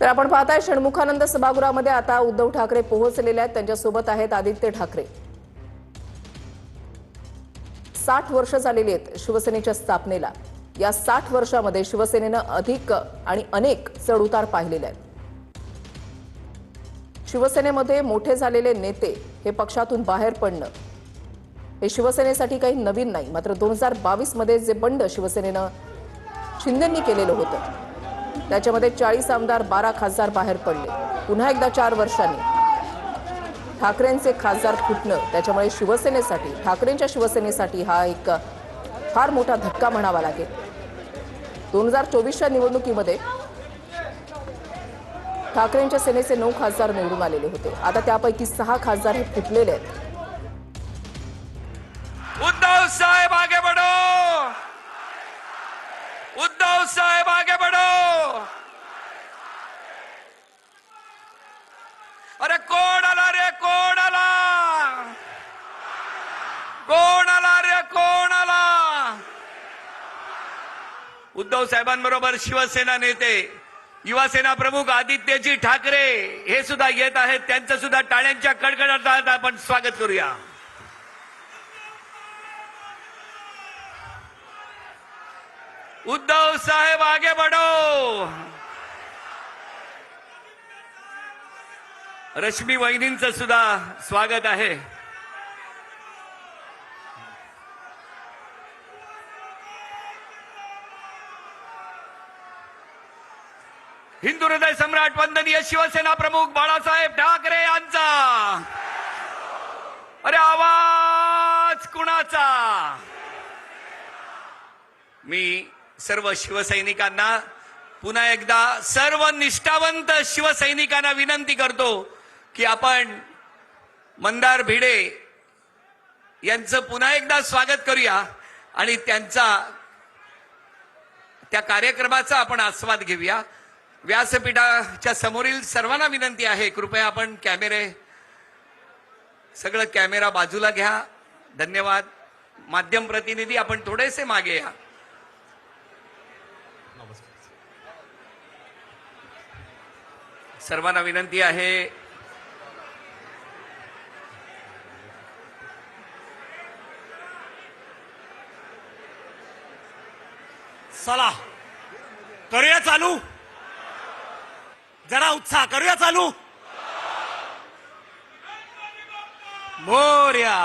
तर आपण पाहताय षण्मुखानंद सभागृहामध्ये आता उद्धव ठाकरे पोहोचलेले आहेत। त्यांच्यासोबत आहेत आदित्य ठाकरे। 60 वर्ष झालेली आहेत शिवसेनेच्या स्थापनेला। या 60 वर्षामध्ये शिवसेनेने अधिक आणि अनेक चढउतार पाहिलेले आहेत। शिवसेनेमध्ये मोठे झालेले नेते हे पक्षातून बाहेर पडणं हे शिवसेनेसाठी काही नवीन नाही। मात्र 2022 मध्ये जे बंड शिवसेनेने शिंदेंनी केलेलं होतं त्याच्यामध्ये 40 आमदार 12 खासदार बाहेर पडले। पुन्हा एकदा 4 वर्षांनी ठाकरेंचे खासदार फुटणं त्याच्यामुळे शिवसेनेसाठी ठाकरेंच्या शिवसेनेसाठी हा एक फार मोठा धक्का म्हणावा लागेल। 2024च्या निवडणुकीमध्ये ठाकरेंच्या सेनेचे 9 खासदार निवडून आलेले होते। आता त्यापैकी 6 खासदार हे फुटलेले आहेत। उद्धव साहेब आगे बढ़ो, उद्धव साहेब आगे बढ़ो। अरे कोण आला रे, कोण आला, कोण आला रे, कोण आला। उद्धव साहेबांबरोबर शिवसेना नेते युवासेना प्रमुख आदित्यजी ठाकरे हे सुद्धा येत आहेत। त्यांचं सुद्धा टाळ्यांच्या कडकडाटात आपण स्वागत करूया। उद्धव साहेब आगे बढ़ो। रश्मी वहिनींचं सुद्धा स्वागत आहे। हिंदू हृदय सम्राट वंदनीय शिवसेना प्रमुख बाळासाहेब ठाकरे यांचा अरे आवाज कुणाचा। मी सर्व शिवसैनिकांना पुन्हा एकदा सर्व निष्ठावंत शिवसैनिकांना विनंती करतो की आपण मंदार भिडे यांचं पुन्हा एकदा स्वागत करूया आणि त्या कार्यक्रमाचा आपण आस्वाद घेऊया। व्यासपीठाच्या समोरील सर्वांना विनंती आहे कृपया आपण सगळं कॅमेरा बाजूला घ्या। धन्यवाद। माध्यम प्रतिनिधी आपण थोडेसे मागे या। सर्वांना विनंती आहे चला करूया चालू, जरा उत्साह करूया चालू। मोरया।